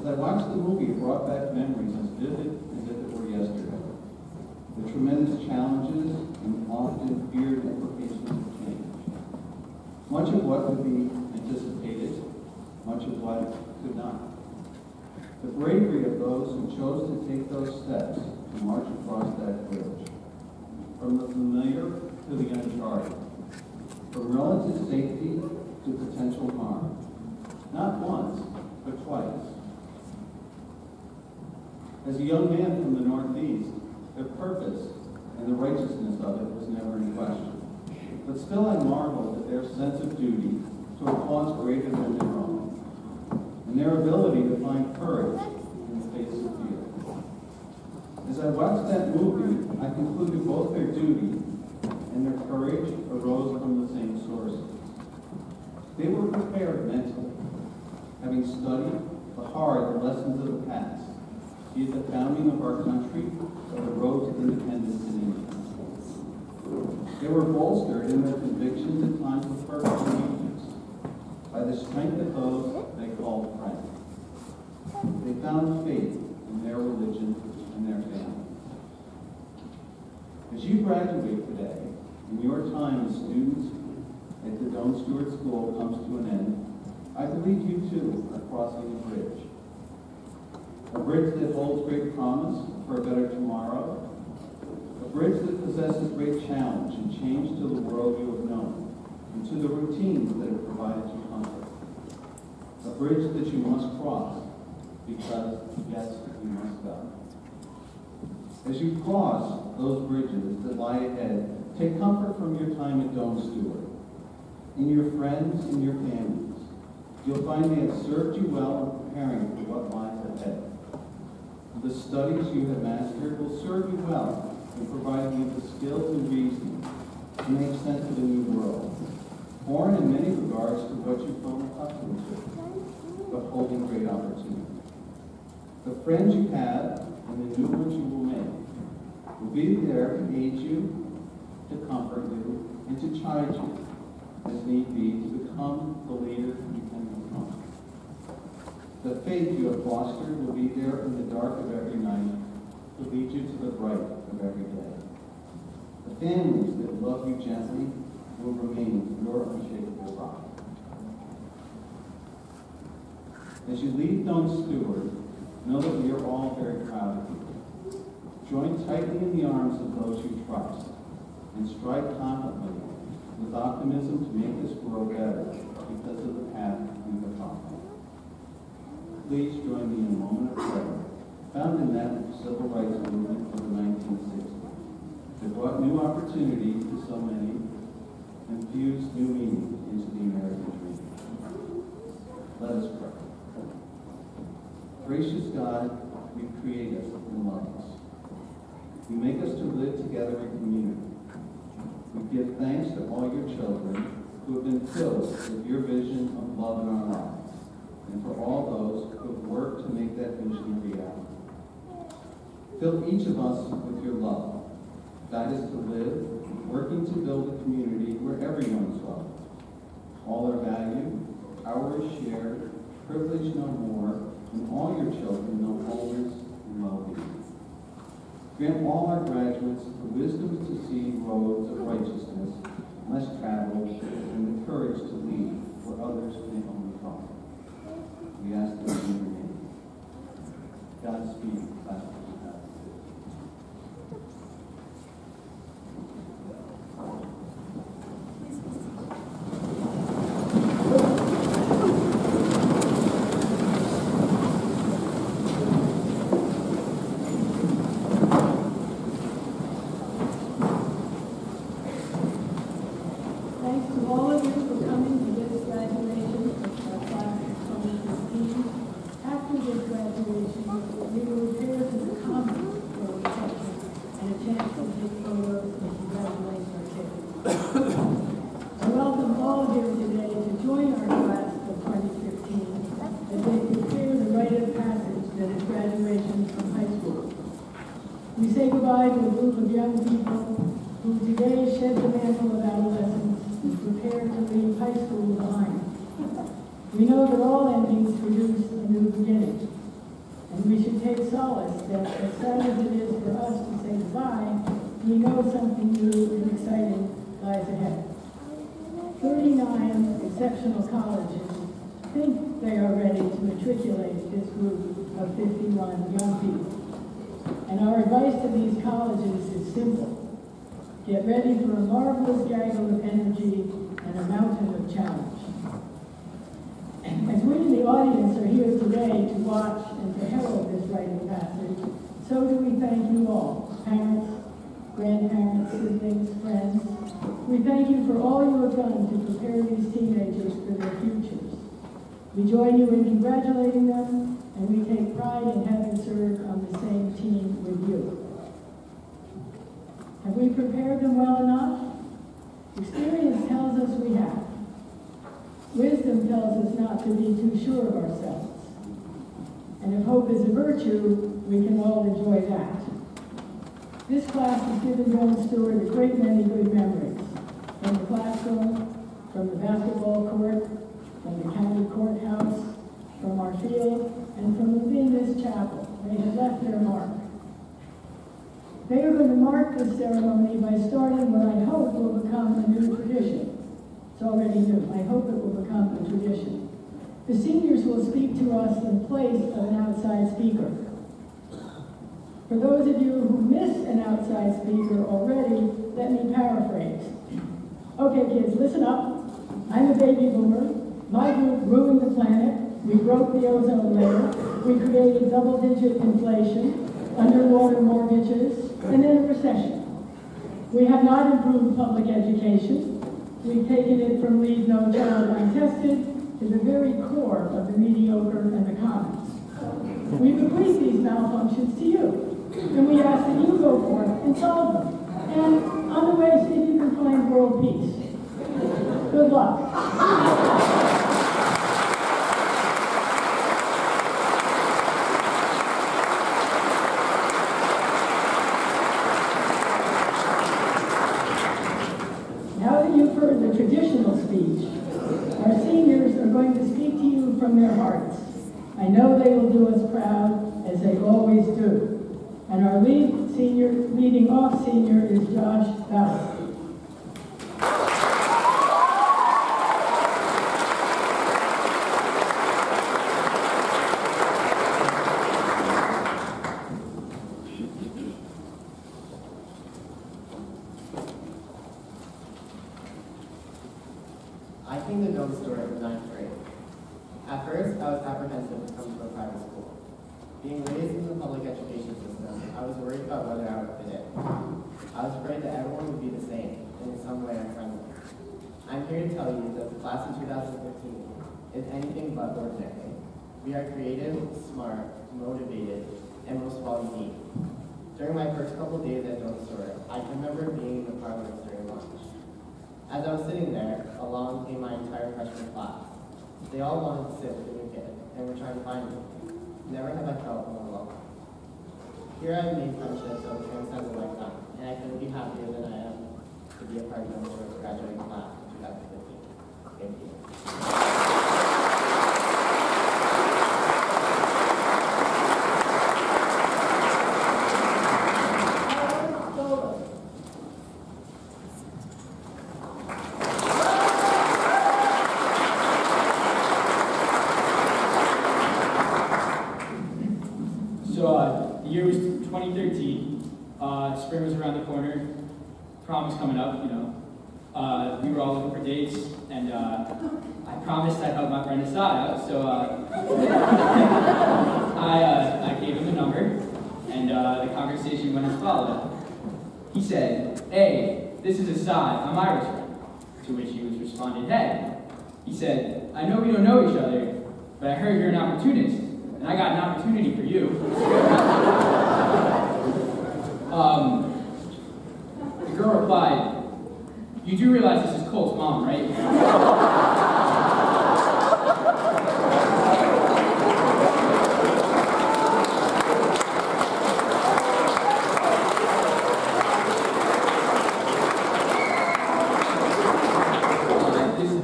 I watched the movie, it brought back memories as vivid as if it were yesterday. The tremendous challenges and often feared implications of change. Much of what could be anticipated, much of what could not. The bravery of those who chose to take those steps to march across that bridge. From the familiar to the uncharted. From relative safety to potential harm. Not once, but twice. As a young man from the Northeast, their purpose and the righteousness of it was never in question. But still I marveled at their sense of duty to a cause greater than their own, and their ability to find courage in the face of fear. As I watched that movie, I concluded both their duty and their courage arose from the same sources. They were prepared mentally, having studied the lessons of the past, be it the founding of our country or the road to independence in India. They were bolstered in their convictions at times of purpose and weakness by the strength of those they called friends. They found faith in their religion and their family. As you graduate today, and your time as students at the Doane Stuart School comes to an end, I believe you too are crossing a bridge. A bridge that holds great promise for a better tomorrow. A bridge that possesses great challenge and change to the world you have known, and to the routines that have provided you comfort. A bridge that you must cross, because, yes, you must go. As you cross those bridges that lie ahead, take comfort from your time at Doane Stuart, in your friends and your families. You'll find they have served you well in preparing for what lies ahead. The studies you have mastered will serve you well in providing you the skills and reasoning to make sense of a new world, foreign in many regards to what you've grown accustomed to, but holding great opportunity. The friends you have and the new ones you will make will be there to aid you, to comfort you, and to chide you, as need be, to become the leader you can become. The faith you have fostered will be there in the dark of every night to lead you to the bright of every day. The families that love you gently will remain your unshakable rock. As you leave Doane Stuart, know that we are all very proud of you. Join tightly in the arms of those you trust, and strive confidently with optimism to make this world better because of the path you have followed. Please join me in a moment of prayer, found in that of the civil rights movement of the 1960s. It brought new opportunity to so many, and fused new meaning into the American dream. Let us pray. Gracious God, you create us and love us. You make us to live together in community. We give thanks to all your children who have been filled with your vision of love in our lives, and for all those who have worked to make that vision a reality. Fill each of us with your love. Guide us to live, working to build a community where everyone is loved. All are valued, power is shared, privilege no more, and all your children know wholeness and well-being. Grant all our graduates the wisdom to see roads of righteousness less traveled and the courage to lead where others may only follow. We ask this in your name. Godspeed, class. We say goodbye to a group of young people who today shed the mantle of adolescence and prepare to leave high school behind. We know that all endings produce a new beginning. we should take solace that as sad as it is for us to say goodbye, we know something new and exciting lies ahead. 39 exceptional colleges think they are ready to matriculate this group of 51 young people. And our advice to these colleges is simple. Get ready for a marvelous gaggle of energy and a mountain of challenge. As we in the audience are here today to watch and to herald this rite of passage, so do we thank you all, parents, grandparents, siblings, friends. We thank you for all you have done to prepare these teenagers for their futures. We join you in congratulating them, and we take pride in having served on the same team with you. Have we prepared them well enough? Experience tells us we have. Wisdom tells us not to be too sure of ourselves. And if hope is a virtue, we can all enjoy that. This class has given Doane Stuart a great many good memories. From the classroom, from the basketball court, from the county courthouse, from our field, and from within this chapel. They have left their mark. They are going to mark this ceremony by starting what I hope will become a new tradition. It's already new. I hope it will become a tradition. The seniors will speak to us in place of an outside speaker. For those of you who missed an outside speaker already, let me paraphrase. Okay, kids, listen up. I'm a baby boomer. My group ruined the planet. We broke the ozone layer. We created double-digit inflation, underwater mortgages, and then a recession. We have not improved public education. We've taken it from leave no child untested to the very core of the mediocre and the commons. We bequeath these malfunctions to you, and we ask that you go forth and solve them. And on the way, see if you can find world peace. Good luck. Now that you've heard the traditional speech, our seniors are going to speak to you from their hearts. I know they will do us proud, as they always do. And our leading off senior is Josh Ballard. I came to Doane Stuart in 9th grade. At first, I was apprehensive to come to a private school. Being raised in the public education system, I was worried about whether I would fit in. I was afraid that everyone would be the same, and in some way unfriendly. I'm here to tell you that the class in 2015 is anything but ordinary. We are creative, smart, motivated, and most of all unique. During my first couple days at Doane Stuart, I can remember being in the parlors during lunch. As I was sitting there, along came my entire freshman class. They all wanted to sit with the new kid, and were trying to find me. Never have I felt more alone. Here I have made friendships that will transcend a lifetime, and I couldn't be happier than I am to be a part of Doane Stuart's graduating class in 2015. Thank you. The year was 2013. Spring was around the corner. Prom was coming up, you know. We were all looking for dates, and I promised I'd help my friend Asad out, so I gave him the number, and the conversation went as followed. He said, "Hey, this is Asad, I'm Irish friend." To which he was responded, "Hey." He said, "I know we don't know each other, but I heard you're an opportunist, and I got an opportunity for you." The girl replied, "You do realize this is Cole's mom, right?"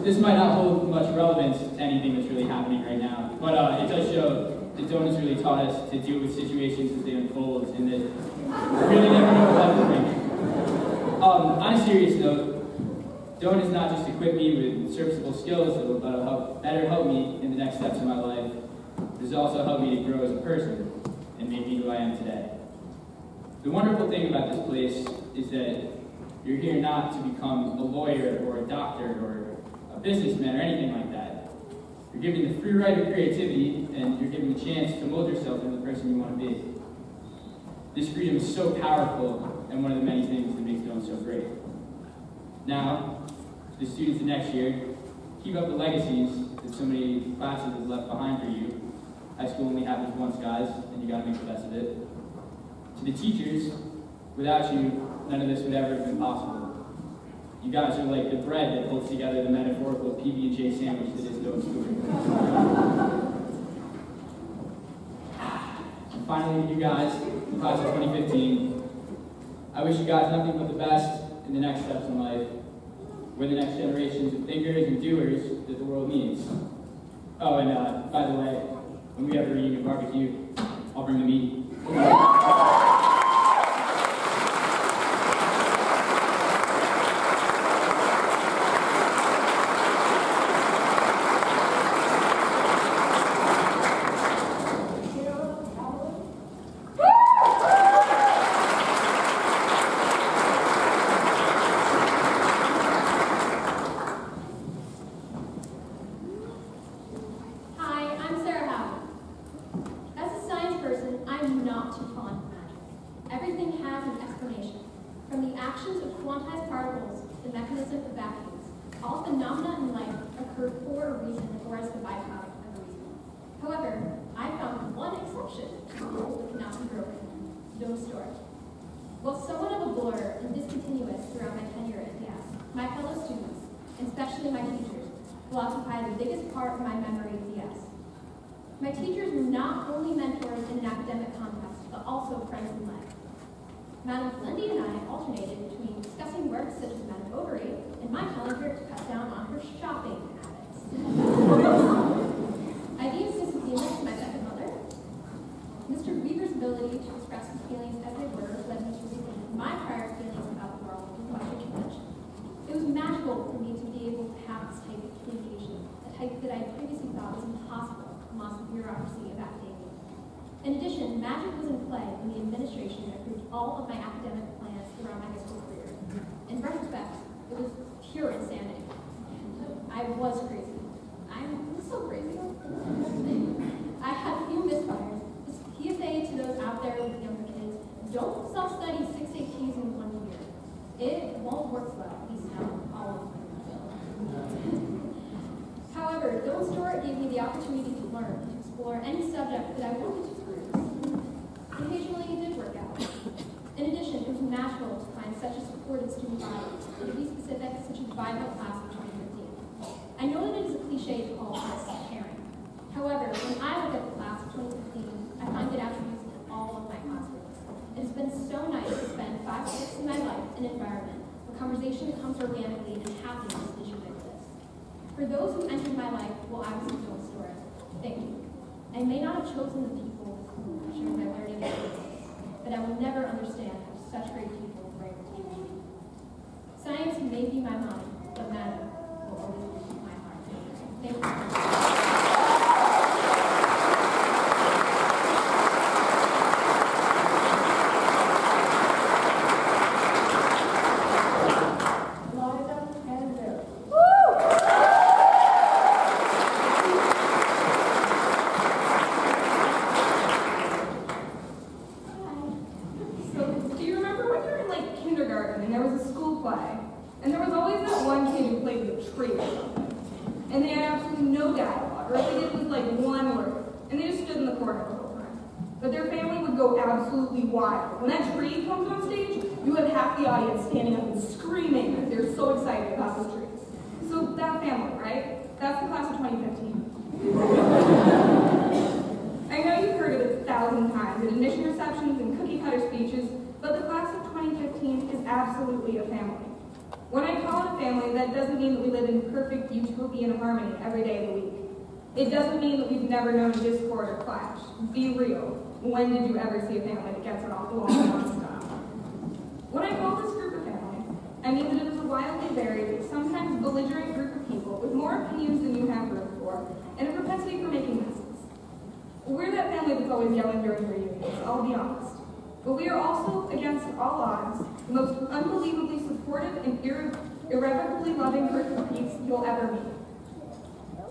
This might not hold much relevance to anything that's really happening right now, but it does show that Doane has really taught us to deal with situations as they unfold, and that we really never know what to bring. On a serious note, Doane has not just equipped me with serviceable skills that will better help me in the next steps of my life, but has also helped me to grow as a person and make me who I am today. The wonderful thing about this place is that you're here not to become a lawyer or a doctor or a businessman or anything like that. You're given the free right of creativity, and you're given the chance to mold yourself into the person you want to be. This freedom is so powerful, and one of the many things that makes Doane so great. Now, to the students of next year, keep up the legacies that so many classes have left behind for you. High school only happens once, guys, and you gotta make the best of it. To the teachers, without you, none of this would ever have been possible. You guys are like the bread that holds together the metaphorical PB&J sandwich that is Doane Stuart. And finally, you guys, the class of 2015, I wish you guys nothing but the best in the next steps in life. We're the next generations of thinkers and doers that the world needs. Oh, and by the way, when we have a reunion barbecue, I'll bring the meat. While somewhat of a blur and discontinuous throughout my tenure at PS, my fellow students, and especially my teachers, will occupy the biggest part of my memory of PS. My teachers were not only mentors in an academic context, but also friends in life. Madam Lindy and I alternated between discussing works such as Madame Bovary and my telling her to cut down on her shopping habits. I viewed Mrs. Beamer as my second mother. Mr. Weaver's ability to express his feelings as they were led me to rethink my prior feelings about the world and what I could mention. It was magical for me to be able to have this type of communication, a type that I previously thought was impossible amongst the bureaucracy of academia. In addition, magic was in play when the administration approved all of my academic plans throughout my high school career. In retrospect, it was pure insanity. I was crazy. I'm so crazy. I had few misfires. PSA to those out there with younger kids, don't self-study 6 APs in 1 year. It won't work well, at least not all of them. However, Doane Stuart gave me the opportunity to learn, to explore any subject that I wanted to pursue. Occasionally it did work out. In addition, it was natural to find such a supportive student body, and to be specific, such a vibrant class of 2015. I know that it is a cliche to call this caring. However, when I look at the class of 2015, I find good attributes in all of my classmates. It has been so nice to spend 5 years in my life and environment where conversation comes organically and happiness is ubiquitous. For those who entered my life while I was in Doane Stuart, thank you. I may not have chosen the people who share my learning experiences, but I will never understand how such great people were able to teach me. Science may be my mind, but matter will always be my heart. Thank you. Absolutely wild. When that tree comes on stage, you have half the audience standing up and screaming because they're so excited about this tree. So that family, right? That's the class of 2015. I know you've heard of it 1,000 times at admission receptions and cookie cutter speeches, but the class of 2015 is absolutely a family. When I call it a family, that doesn't mean that we live in perfect utopian harmony every day of the week. It doesn't mean that we've never known discord or clash. Be real. When did you ever see a family that gets it off the wall nonstop? When I call this group a family, I mean that it is a wildly varied, sometimes belligerent group of people with more opinions than you have room for, and a propensity for making messes. We're that family that's always yelling during reunions, I'll be honest. But we are also, against all odds, the most unbelievably supportive and irrevocably loving group of peeps you'll ever meet.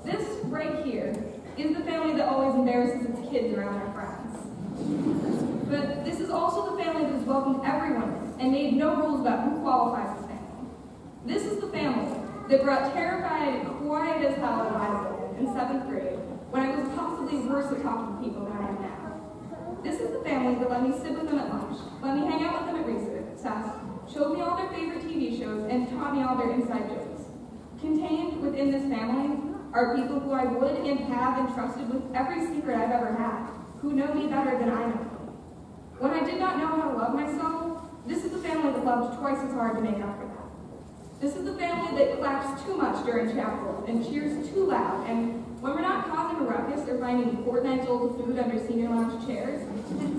This right here is the family that always embarrasses its kids around their friends. But this is also the family that has welcomed everyone and made no rules about who qualifies as family. This is the family that brought terrified, quiet as hell Wlliam in 7th grade when I was possibly worse at talking to people than I am now. This is the family that let me sit with them at lunch, let me hang out with them at recess, showed me all their favorite TV shows, and taught me all their inside jokes. Contained within this family are people who I would and have entrusted with every secret I've ever had, who know me better than I know me. When I did not know how to love myself, this is the family that loved twice as hard to make up for that. This is the family that claps too much during chapel and cheers too loud, and when we're not causing a ruckus or finding fortnights-old food under senior lounge chairs,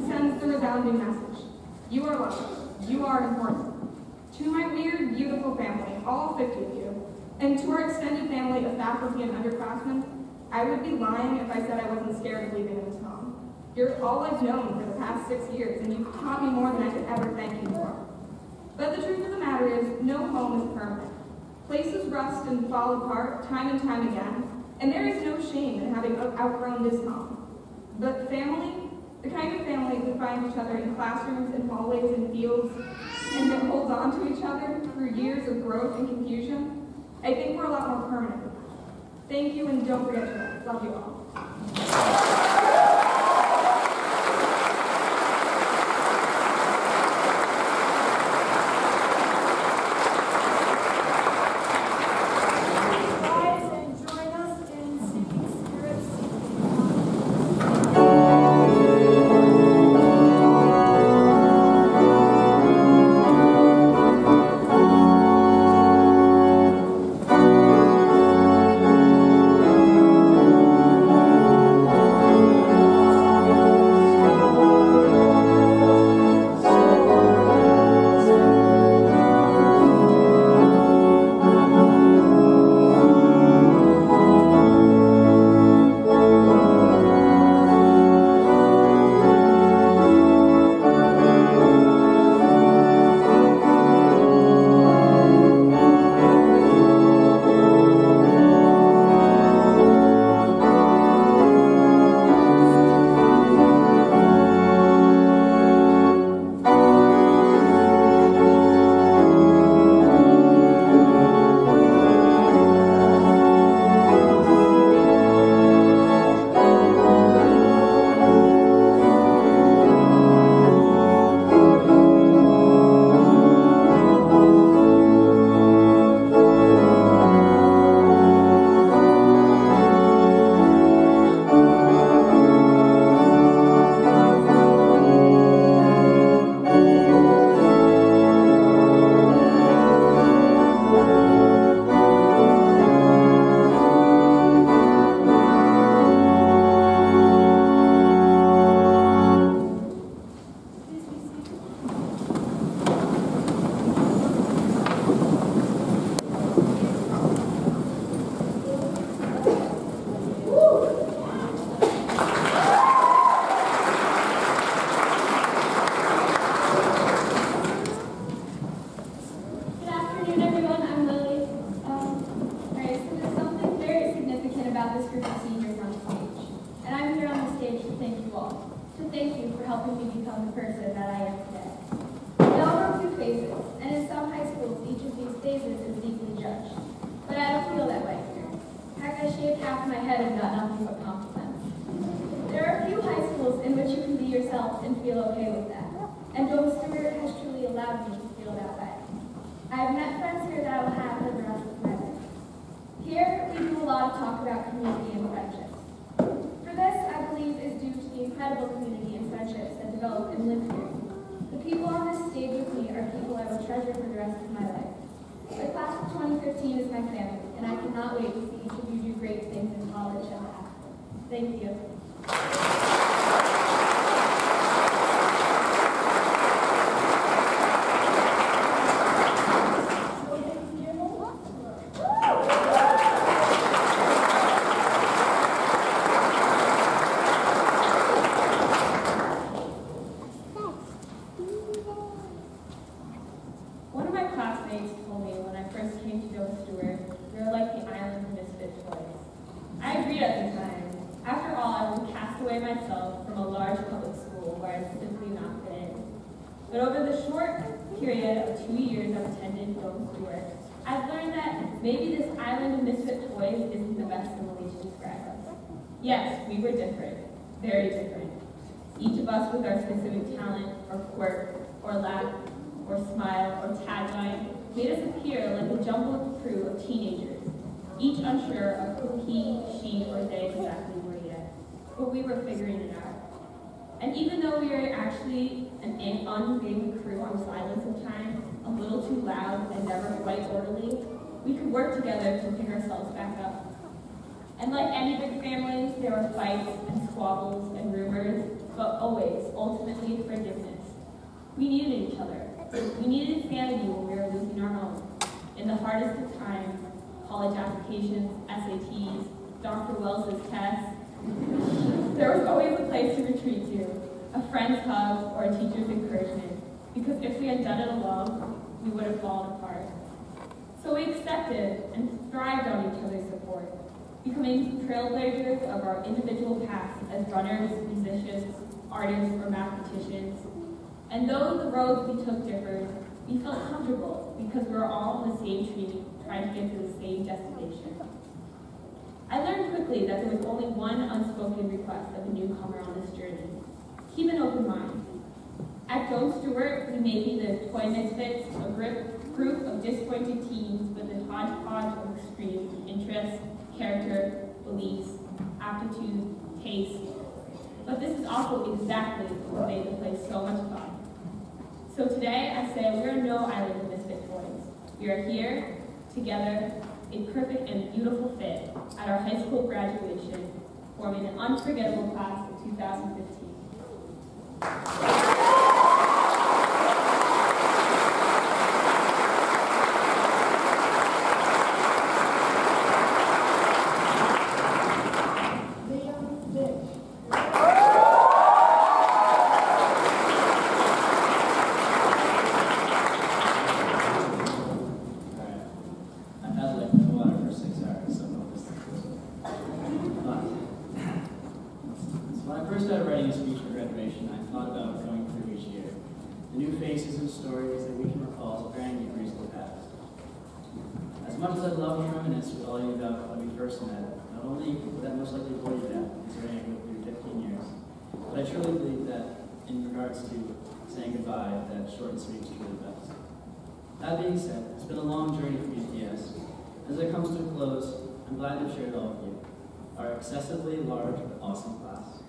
sends the resounding message. You are loved. You are important. To my weird, beautiful family, all 50 of you, and to our extended family of faculty and underclassmen, I would be lying if I said I wasn't scared of leaving this home. You're all I've known for the past 6 years, and you've taught me more than I could ever thank you for. But the truth of the matter is, no home is permanent. Places rust and fall apart time and time again, and there is no shame in having outgrown this home. But family, the kind of family that finds each other in classrooms and hallways and fields, and that holds on to each other through years of growth and confusion, I think we're a lot more permanent. Thank you, and don't forget to love you all. The class of 2015 is my family, and I cannot wait to see each of you do great things in college and life. Thank you. One of my classmates told me when I first came to Doane Stuart, we were like the island of misfit toys. I agreed at the time. After all, I was a castaway myself from a large public school where I simply not fit in. But over the short period of 2 years I've attended Doane Stuart, I've learned that maybe this island of misfit toys isn't the best simile to describe us. Yes, we were different, very different. Each of us with our specific talent, or quirk, or lack, or smile, or tagline, made us appear like a jumbled crew of teenagers, each unsure of who he, she, or they exactly were yet. But we were figuring it out. And even though we were actually an unnamed crew on this island sometimes, a little too loud and never quite orderly, we could work together to pick ourselves back up. And like any big family, there were fights and squabbles and rumors, but always, ultimately, forgiveness. We needed each other. We needed sanity when we were losing our own. In the hardest of times, college applications, SATs, Dr. Wells's tests, there was always a place to retreat to, a friend's hug or a teacher's encouragement, because if we had done it alone, we would have fallen apart. So we accepted and thrived on each other's support, becoming trailblazers of our individual paths as runners, musicians, artists, or mathematicians. And though the roads we took differed, we felt comfortable because we were all on the same tree trying to get to the same destination. I learned quickly that there was only one unspoken request of a newcomer on this journey. Keep an open mind. At Doane Stuart, we may be the toy misfits, a group of disappointed teens with a hodgepodge of extreme interests, character, beliefs, aptitude, taste. But this is also exactly what made the place so much fun. So today, I say we are no island of misfit toys. We are here, together, a perfect and beautiful fit at our high school graduation, forming an unforgettable class of 2015. As much as I'd love to reminisce with all you about when we first met, not only would that most likely bore you to death, considering I went through 15 years, but I truly believe that in regards to saying goodbye, that short and sweet is truly best. That being said, it's been a long journey for UPS. As it comes to a close, I'm glad to share it all with you. Our excessively large but awesome class.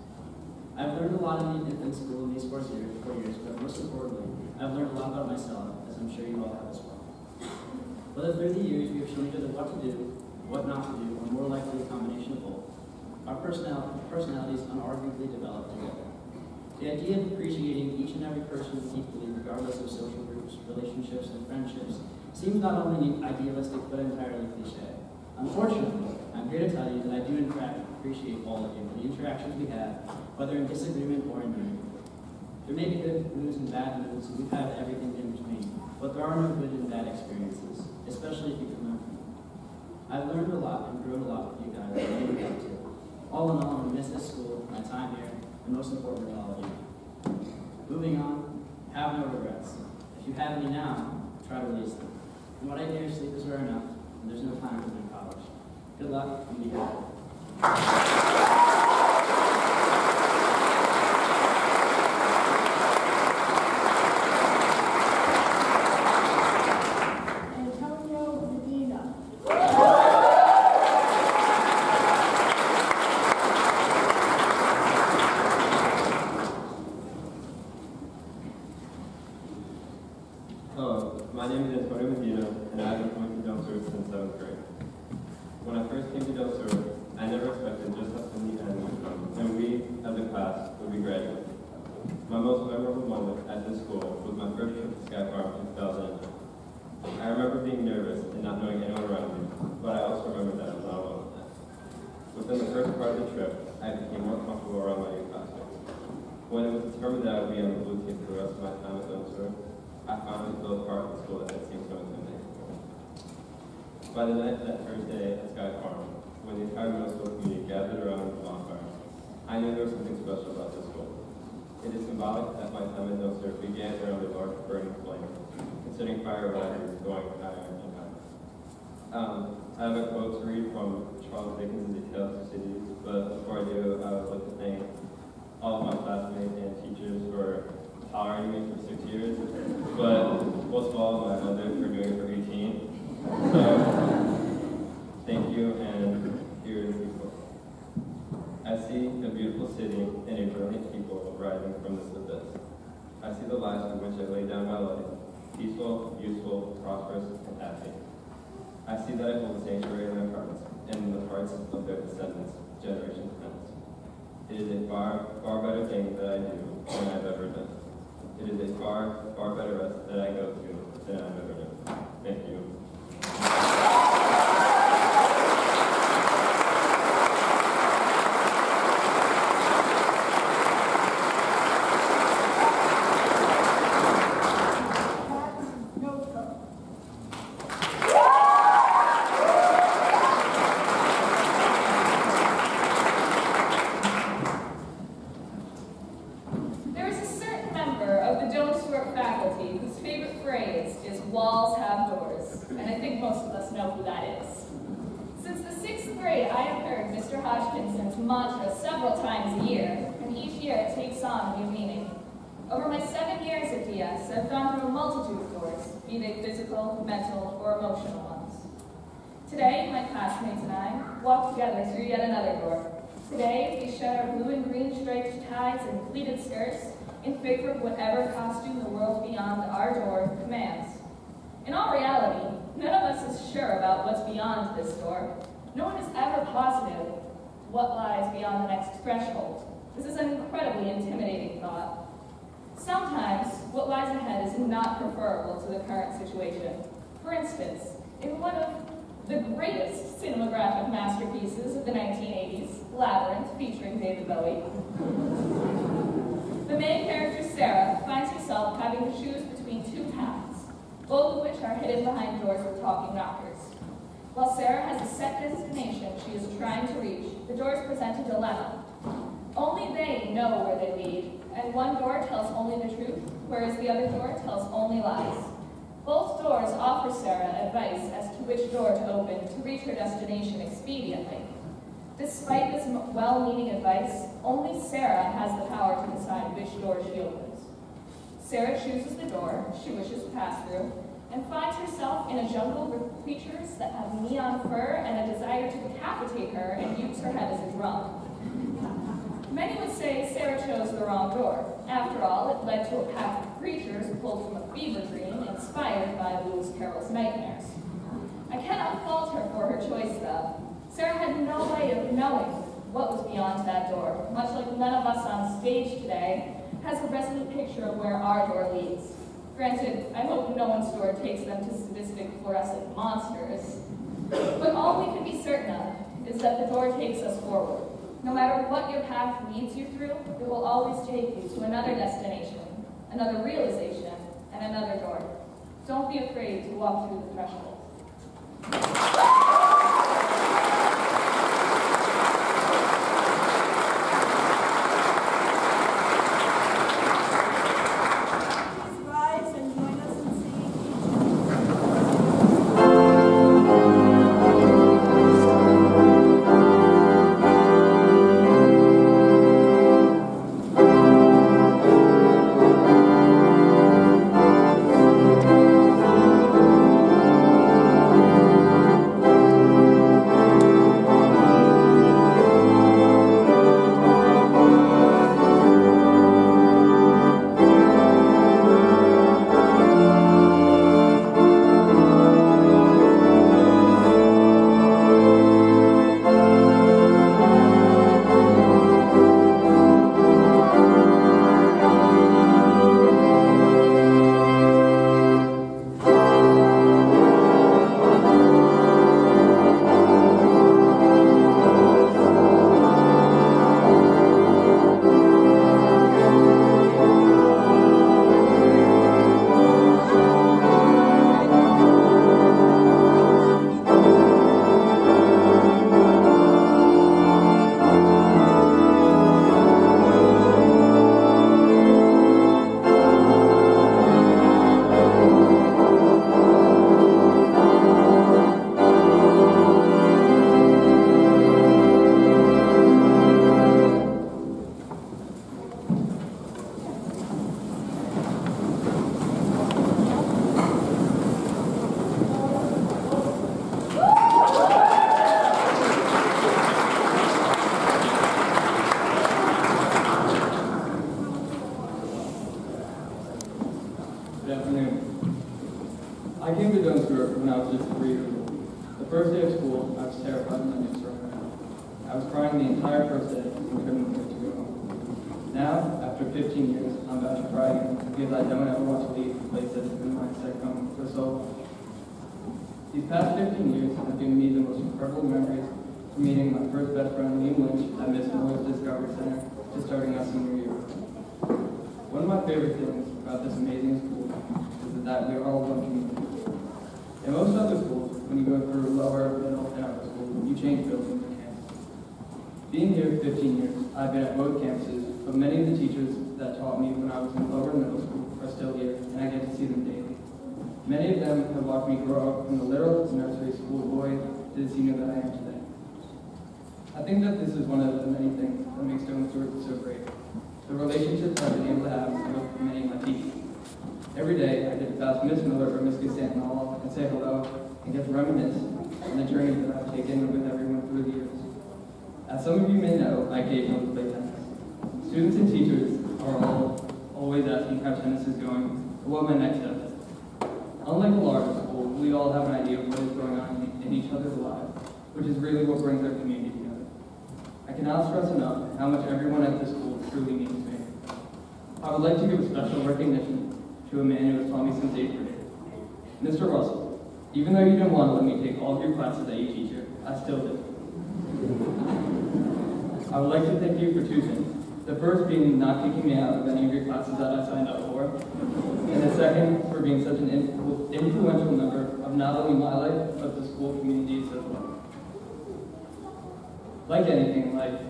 I've learned a lot in school in these 4 years, but most importantly, I've learned a lot about myself, as I'm sure you all have as well. Whether through the years we have shown each other what to do, what not to do, or more likely a combination of both, our personalities unarguably develop together. The idea of appreciating each and every person equally, regardless of social groups, relationships, and friendships, seems not only idealistic but entirely cliche. Unfortunately, I'm here to tell you that I do in fact appreciate all of you for the interactions we have, whether in disagreement or in agreement. There may be good moods and bad moods, and we've had everything in between, but there are no good and bad experiences, especially if you can learn from them. I've learned a lot and grown a lot with you guys, and you have too. All in all, I miss this school, my time here, and most importantly, all of you. Moving on, have no regrets. If you have any now, try to release them. From what I hear, sleep is rare enough, and there's no time for them in college. Good luck, and be happy. My name is Hogan, and I've been coming to Doane Stuart since 7th grade. When I first came to Doane Stuart, at this school was my first trip to Sky Farm in 2009. I remember being nervous and not knowing anyone around me, but I also remember that I was not alone with that. Within the first part of the trip, I became more comfortable around my new classmates. When it was determined that I would be on the blue team for the rest of my time at Stuart, I finally felt part of the school that had seemed so intimidating. By the night of that first day at Sky Farm, when the entire middle school community gathered around the bonfire, I knew there was something special about this school. It is symbolic that my time at Stuart began around a large burning flame, considering fire risers going higher and higher. I have a quote to read from Charles Dickens' A Tale of Two Cities, but before I do, I would like to thank all of my classmates and teachers for tolerating me for 6 years, but most of all, my mother for doing it for 18. So, thank you, and here is the quote. I see a beautiful city and a brilliant people rising from this abyss. I see the lives for which I laid down my life, peaceful, useful, prosperous, and happy. I see that I hold a sanctuary in their hearts, and in the hearts of their descendants, generations hence. It is a far, far better thing that I do than I've ever done. It is a far, far better rest that I go to than I've ever done. Thank you. mantra several times a year, and each year it takes on a new meaning. Over my 7 years at DS, I've gone through a multitude of doors, be they physical, mental, or emotional ones. Today, my classmates and I walk together through yet another door. Today, we shed our blue and green striped ties and pleated skirts in favor of whatever costume the world beyond our door commands. In all reality, none of us is sure about what's beyond this door. No one is ever positive what lies beyond the next threshold. This is an incredibly intimidating thought. Sometimes, what lies ahead is not preferable to the current situation. For instance, in one of the greatest cinematographic masterpieces of the 1980s, Labyrinth, featuring David Bowie, the main character, Sarah, finds herself having to choose between two paths, both of which are hidden behind doors with talking knockers. While Sarah has a set destination she is trying to reach, the doors present a dilemma. Only they know where they lead, and one door tells only the truth, whereas the other door tells only lies. Both doors offer Sarah advice as to which door to open to reach her destination expediently. Despite this well-meaning advice, only Sarah has the power to decide which door she opens. Sarah chooses the door she wishes to pass through, and finds herself in a jungle with creatures that have neon fur and a desire to decapitate her and use her head as a drum. Many would say Sarah chose the wrong door. After all, it led to a pack of creatures pulled from a fever dream inspired by Lewis Carroll's nightmares. I cannot fault her for her choice, though. Sarah had no way of knowing what was beyond that door, much like none of us on stage today has a resolute picture of where our door leads. Granted, I hope no one's door takes them to sadistic fluorescent monsters, but all we can be certain of is that the door takes us forward. No matter what your path leads you through, it will always take you to another destination, another realization, and another door. Don't be afraid to walk through the threshold. was crying the entire first day and couldn't wait to go home. Now, after 15 years, I'm about to cry again because I don't ever want to leave the place that's been my second home for so long. These past 15 years have given me the most incredible memories from meeting my first best friend, Wlliam, at Miss Noel's Discovery Center to starting our senior year. One of my favorite things about this amazing school is that we are all one community. In most other schools, when you go through lower, middle, and upper school, you change buildings or campuses. Being here 15 years, I've been at both campuses, but many of the teachers that taught me when I was in lower and middle school are still here, and I get to see them daily. Many of them have watched me grow up from the literal nursery school boy to the senior that I am today. I think that this is one of the many things that makes Doane Stuart so great. The relationships I've been able to have with many of my teachers. Every day, I get to pass Miss Miller or Miss Costantinella and say hello and get to reminisce on the journey that I've taken with everyone through the years. As some of you may know, I occasionally play tennis. Students and teachers are always asking how tennis is going or what my next step is. Unlike a larger school, we all have an idea of what is going on in each other's lives, which is really what brings our community together. I cannot stress enough how much everyone at this school truly means to me. I would like to give a special recognition to a man who has taught me since 8th grade. Mr. Russell, even though you didn't want to let me take all of your classes that you teach here, I still did. I would like to thank you for two things. The first being not kicking me out of any of your classes that I signed up for, and the second for being such an influential member of not only my life, but the school community as well. Like anything in life,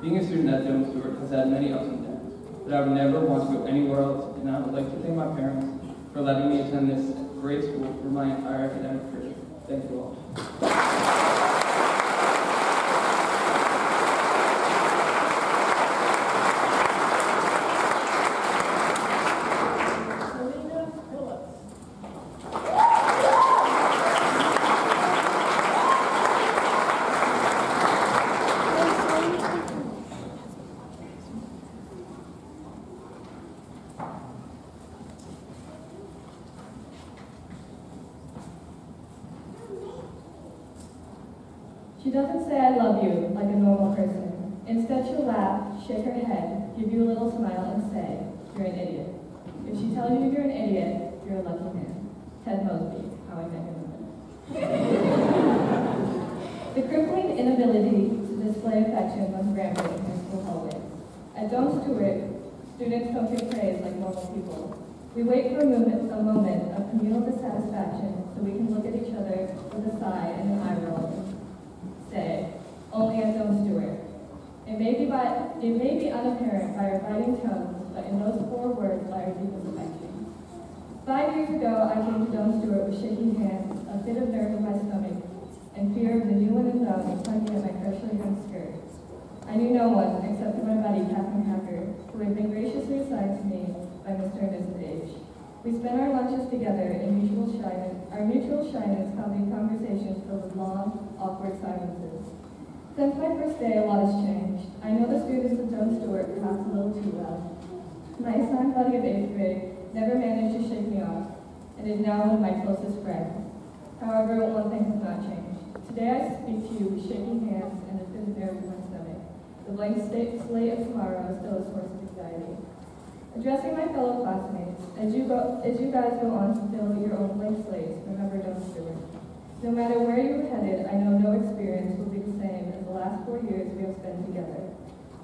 being a student at Doane Stuart has had many ups and downs, but I would never want to go anywhere else, and I would like to thank my parents for letting me attend this great school for my entire academic career. Thank you all. She doesn't say I love you like a normal person. Instead, she'll laugh, shake her head, give you a little smile, and say, you're an idiot. If she tells you you're an idiot, you're a lucky man. Ted Mosby, How I Met Your Mother. The crippling inability to display affection was rampant in school hallways. At Doane Stuart, students don't get praise like normal people. We wait for a moment of communal dissatisfaction so we can look at each other with a sigh and an eye roll and say, only at Doane Stuart. It may be unapparent by our biting tones, but in those 4 words lie our deepest affection. 5 years ago, I came to Doane Stuart with shaking hands, a fit of nerve in my stomach, and fear of the new one and dumb tugging at my freshly young skirt. I knew no one except for my buddy, Captain Hacker, who had been graciously assigned to me by Mr. and Mrs. H. We spent our lunches together in mutual shyness. Our mutual shyness causing conversations filled with long, awkward silences. Since my first day, a lot has changed. I know the students of Doane Stuart perhaps a little too well. My assigned buddy of 8th grade never managed to shake me off, and is now one of my closest friends. However, one thing has not changed. Today I speak to you with shaking hands and a fit of nerve in my stomach. The blank slate of tomorrow is still a source of anxiety. Addressing my fellow classmates, as you guys go on to fill your own blank slates, remember Doane Stuart. No matter where you are headed, I know no experience will be the same as the last 4 years we have spent together.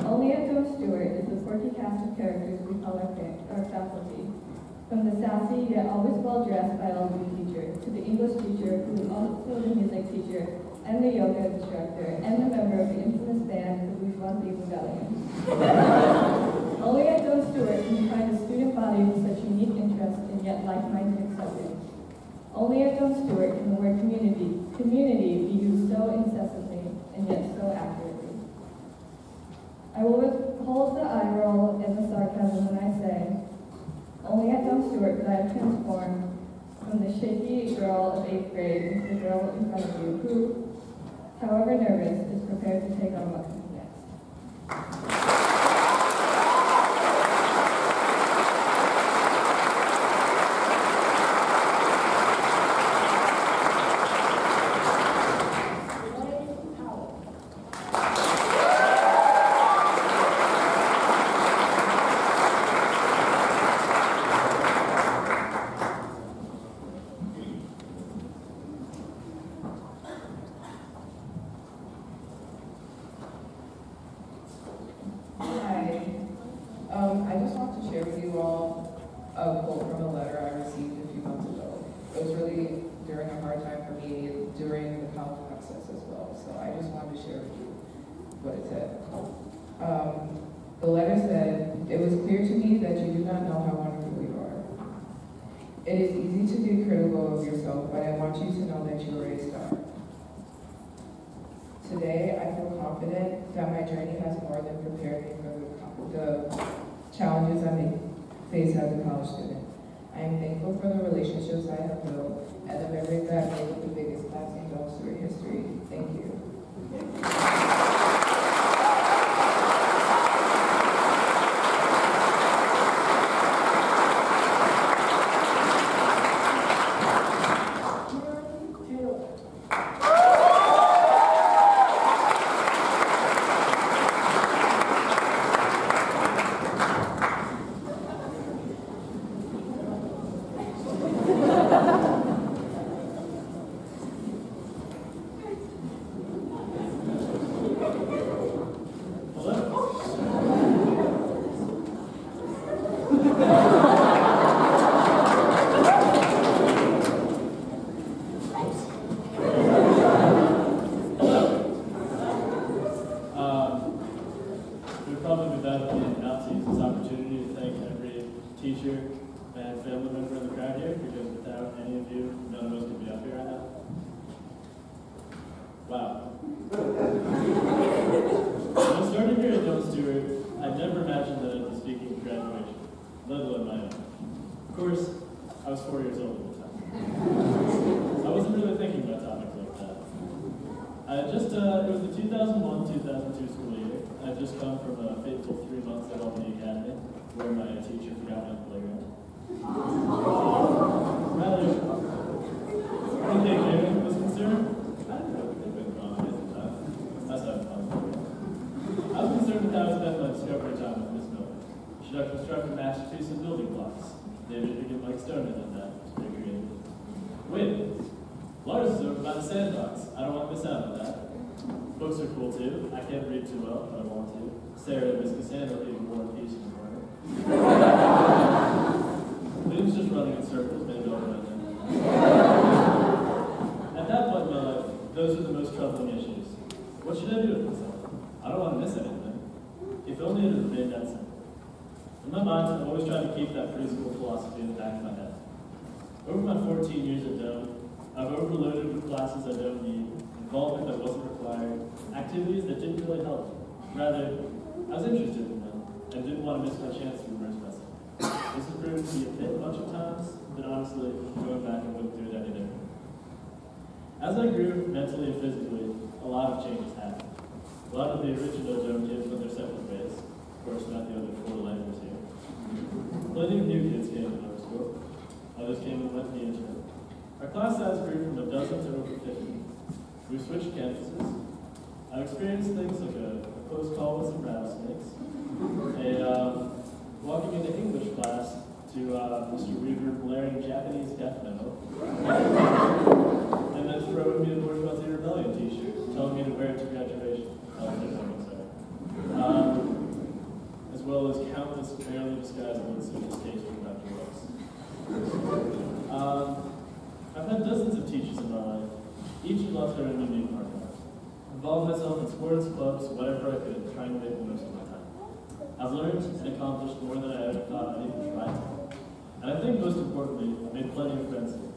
Only at Doane Stuart is the quirky cast of characters we call our faculty. From the sassy yet always well-dressed biology teacher to the English teacher who is also the music teacher and the yoga instructor and the member of the infamous band, the Bourgeoisie Rebellion. Only at Doane Stuart can you find a student body with such unique interests and yet like-minded acceptance. Only at Doane Stuart can the word community be used so incessantly and yet so accurately. I will withhold the eye roll and the sarcasm when I say, only at Doane Stuart could I have transformed from the shaky girl of 8th grade into the girl in front of you who, however nervous, is prepared to take on what comes next. process as well. So I just wanted to share with you what it said. The letter said, "It was clear to me that you do not know how wonderful you are. It is easy to be critical of yourself, but I want you to know that you are a star. Today, I feel confident that my journey has more than prepared me for the challenges I may face as a college student. I am thankful for the relationships I have built and the memories that I made with the biggest class in Doane Stuart history. Thank you." Wlliam's just running in circles, maybe I'll run in. At that point in my life, those are the most troubling issues. What should I do with myself? I don't want to miss anything. If only it had remained that simple. In my mind, I've always tried to keep that preschool philosophy in the back of my head. Over my 14 years at Doane, I've overloaded with classes I don't need, involvement that wasn't required, activities that didn't really help. Rather, I was interested in them and didn't want to miss my chance to immerse myself. This has proven to be a bit much of times, but honestly, going back, I wouldn't do it any different. As I grew mentally and physically, a lot of changes happened. A lot of the original Doane kids went their separate ways. Of course, not the other 4 lifers here. Plenty of new kids came to Doane School. Others came and went the interim. Our class size grew from a dozen to over 50. We switched campuses. I've experienced things like a close call with some rattlesnakes, walking into English class to Mr. Weaver blaring Japanese death metal, and then throwing me a Bourgeoisie Rebellion t-shirt, telling me to wear it to graduation. As well as countless barely disguised looks of distaste from Dr. Ross. I've had dozens of teachers in my life. Each left their own unique mark on it. Involved myself in sports, clubs, whatever I could, trying to make the most of my time. I've learned and accomplished more than I ever thought I'd even try to. And I think most importantly, I made plenty of friends here.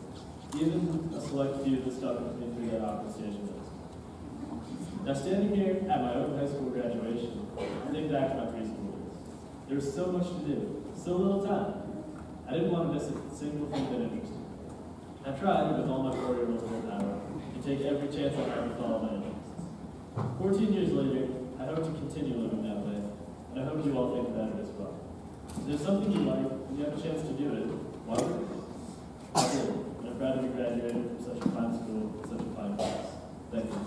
Even a select few that stuck with me through that awkward stage of things. Now standing here at my own high school graduation, I think back to my preschool days. There was so much to do, so little time. I didn't want to miss a single thing that interested me. I tried with all my 4-year-old willpower to take every chance I had to follow my interests. 14 years later, I hope to continue living that way, and I hope you all think about it as well. If there's something you like, and you have a chance to do it, why wouldn't you? I did, and I'm proud to be graduated from such a fine school, such a fine class. Thank you.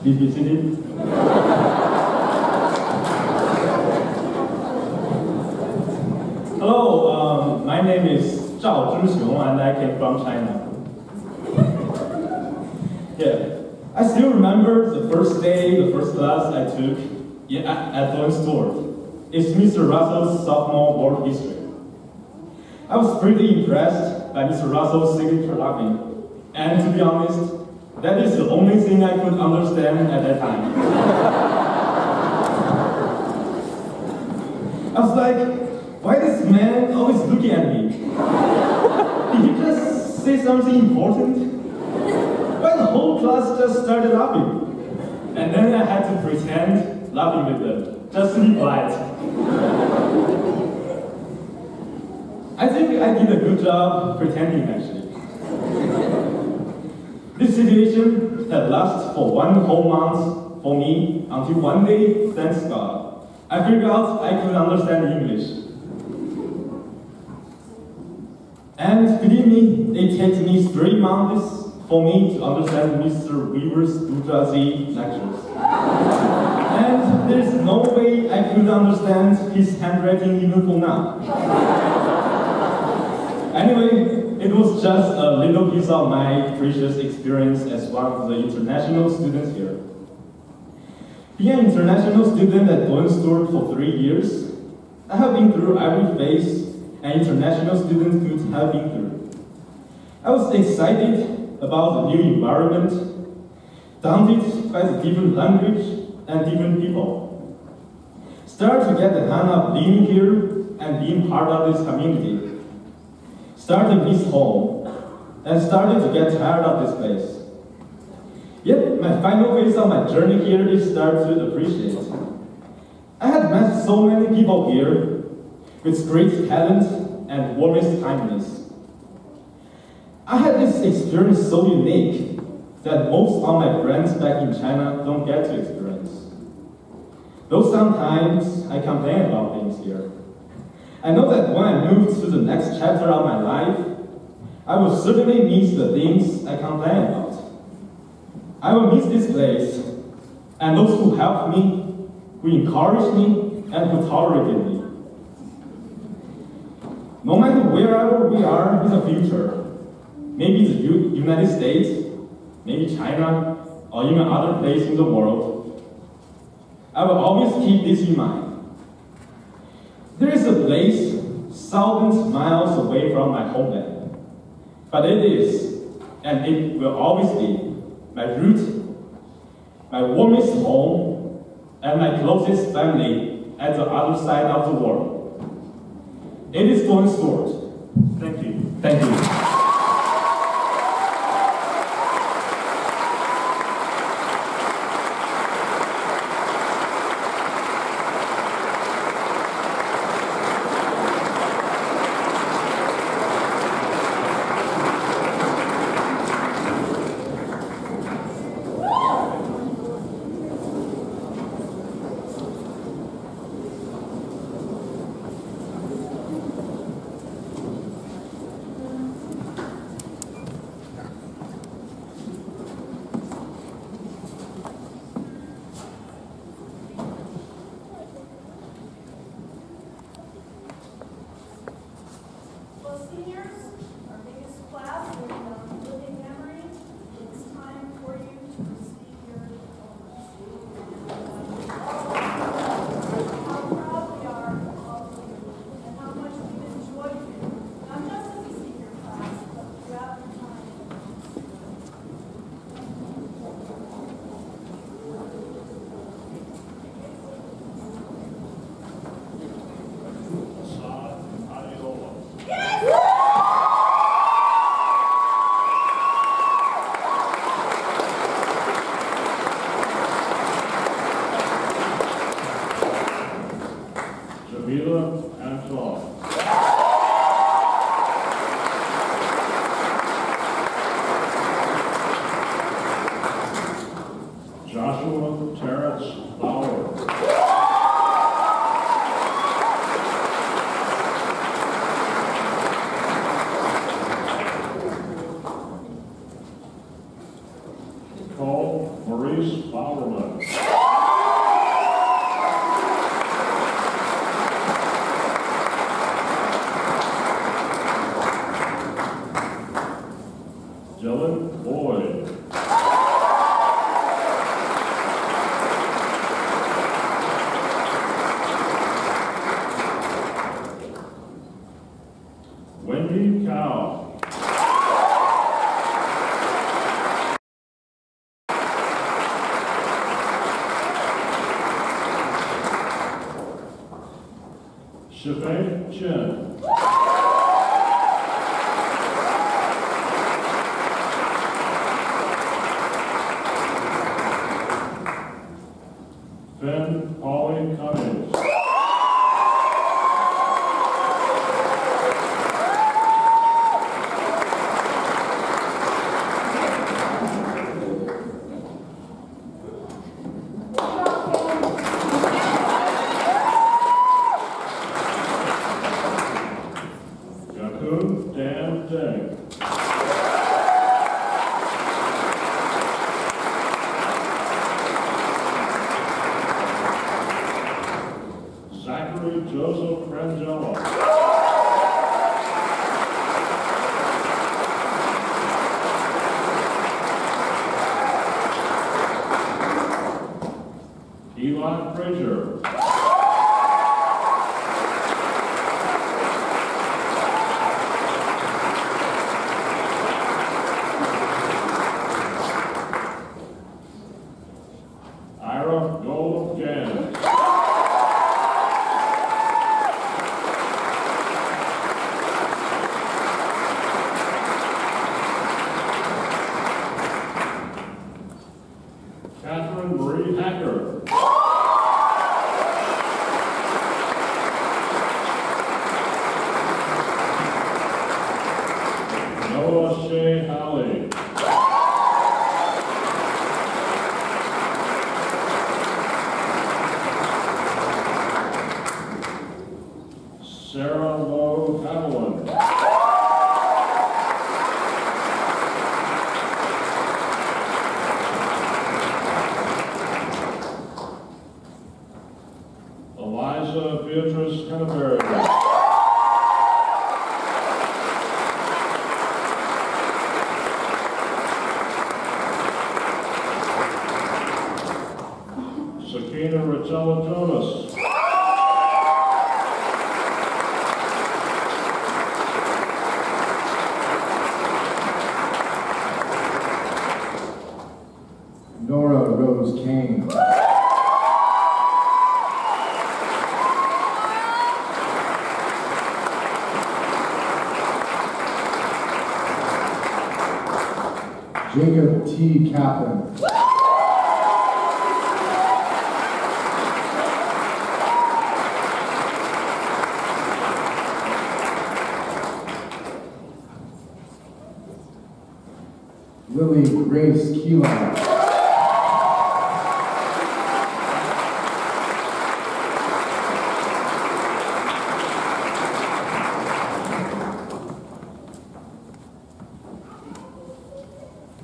Please be seated. Hello, my name is Zhao Zhixiong and I came from China. Yeah, I still remember the first day, the first class I took at Doane Stuart. It's Mr. Russell's sophomore world history. I was pretty impressed by Mr. Russell's signature laughing, and to be honest, that is the only thing I could understand at that time. I was like, why is this man always looking at me? Did he just say something important? Why the whole class just started laughing? And then I had to pretend laughing with them, just to be polite. I think I did a good job pretending, actually. This situation had lasted for 1 whole month for me until one day, thanks God, I figured out I could understand English. And believe me, it takes me 3 months for me to understand Mr. Weaver's bourgeoisie lectures. And there's no way I could understand his handwriting even for now. Anyway, it was just a little piece of my precious experience as one of the international students here. Being an international student at Doane Stuart for 3 years, I have been through every phase an international student could have been through. I was excited about the new environment, daunted by the different language and different people. Started to get the hang of living here and being part of this community. Started to miss home, and started to get tired of this place. Yet, my final phase of my journey here is started to appreciate. I had met so many people here with great talent and warmest kindness. I had this experience so unique that most of my friends back in China don't get to experience. Though sometimes I complain about things here. I know that when I move to the next chapter of my life, I will certainly miss the things I complain about. I will miss this place, and those who helped me, who encouraged me, and who tolerated me. No matter wherever we are in the future, maybe the United States, maybe China, or even other places in the world, I will always keep this in mind. There is a place thousands of miles away from my homeland, but it is, and it will always be, my root, my warmest home, and my closest family at the other side of the world. It is Doane Stuart. Thank you. Thank you. Grace Bowerman. Dylan Boyd. Wendy Cow. Shavay Chen. Finn Polly Cummings. Yakun Dan Deng. Zachary Joseph Frangella. Eli Frazier. Ira Golub Jan. Catherine Marie Hacker. Noah Shea Halley. Sarah Lowe Haviland. Eliza Beatrice Henneberry. Sakina Rotella Jonas. Nora Rose Kane. Jacob T. Kaplan. Lily Grace Keelan.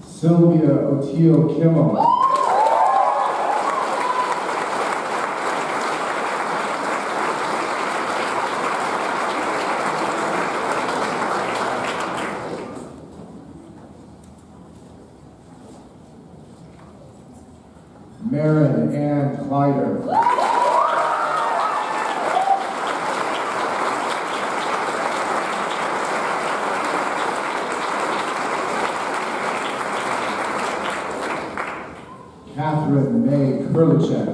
Sylvia O'Teal Kimmel. Marin Ann Kleider. Catherine May Kurlichek.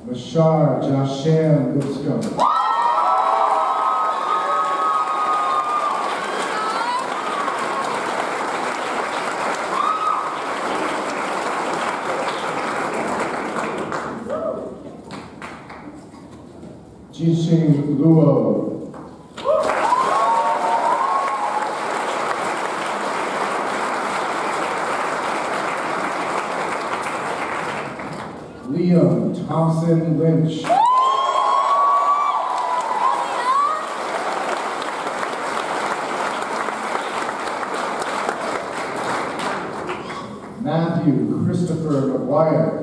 Mashar Jashan Lipscomb. Jixing Luo. Wlliam Thompson Lynch. Matthew Christopher McGuire.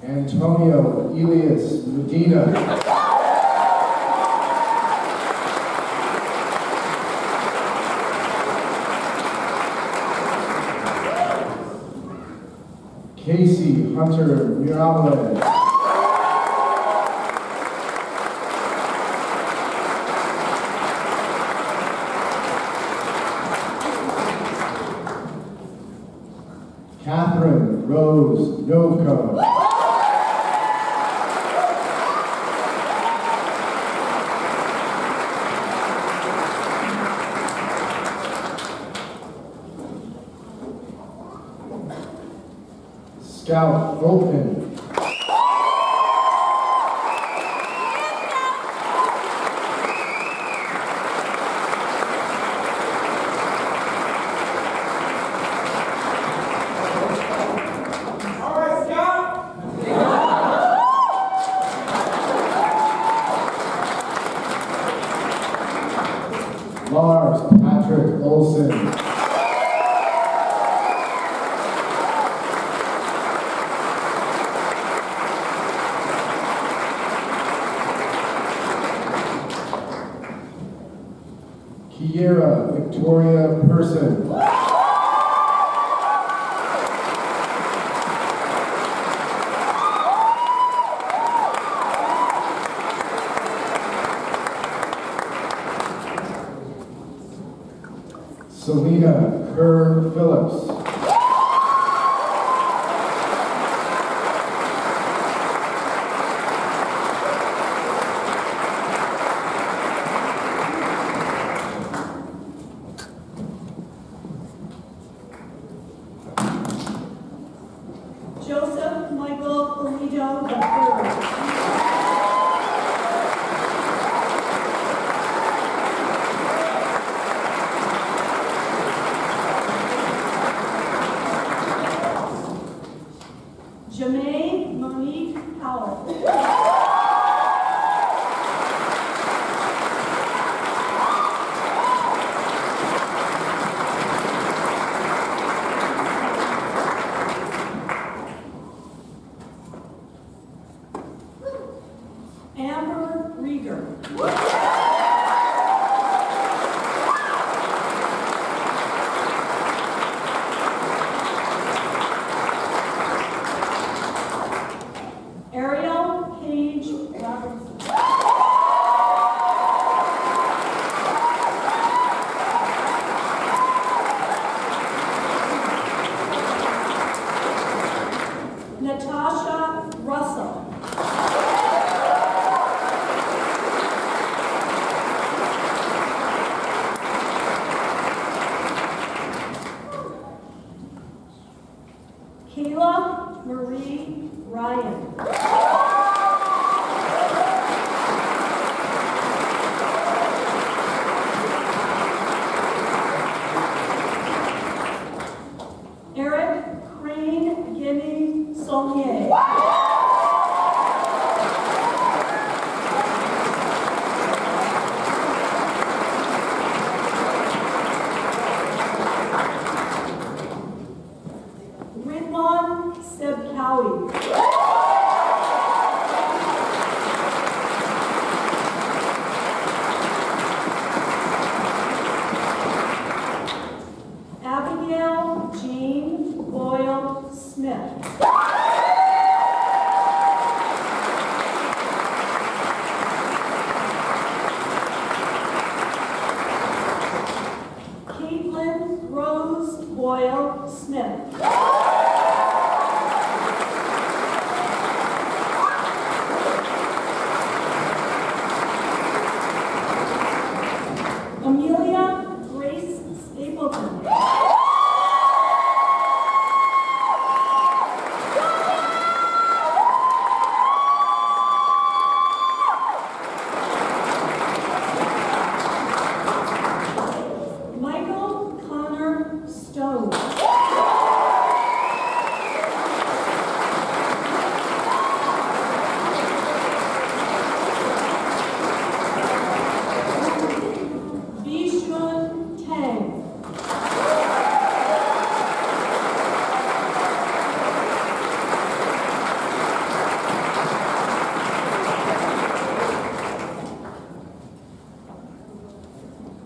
Antonio Elias Medina. Casey Hunter Mirabales. Catherine Rose Novko. Scout Open. Lars Patrick Olson. Kiera Victoria Person. Selena Kerr Phillips. Joseph Michael Pulido III.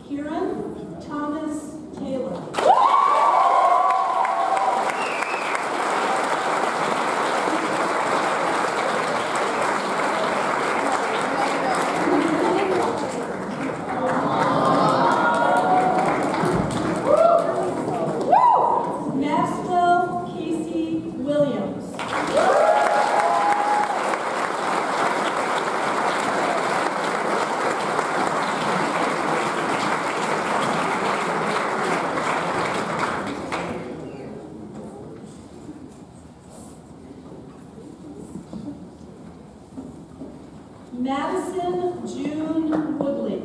Kieran Thomas Taylor. Maxwell Casey Williams. Madison June Woodley.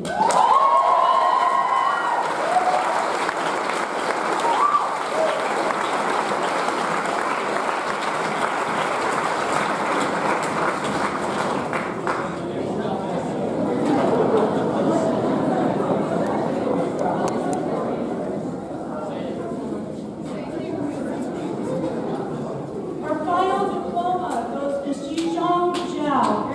Our final diploma goes to Xijong Zhao.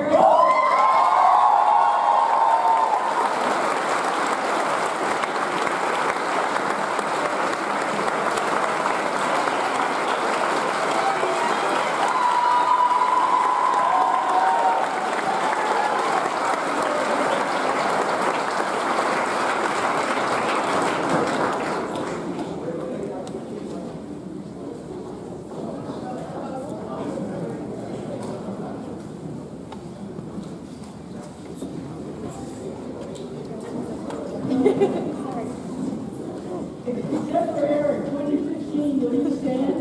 Except for Eric, 2015, will you stand?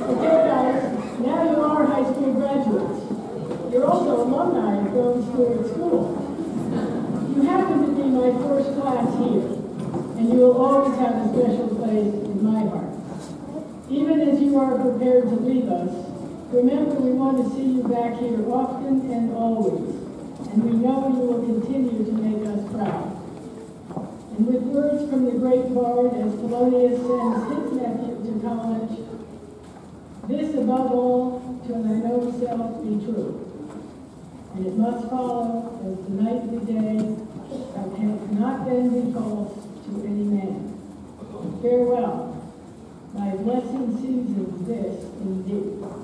Okay, guys, now you are high school graduates. You're also alumni of Stuart School. You happen to be my first class here, and you will always have a special place in my heart. Even as you are prepared to leave us, remember we want to see you back here often and always, and we know you will continue to make us proud. And with words from the great bard as Thelonious sends his nephew to college, this above all, to thine own self be true. And it must follow, as the night be day, thou canst not then be false to any man. Farewell, thy blessed seasons this indeed.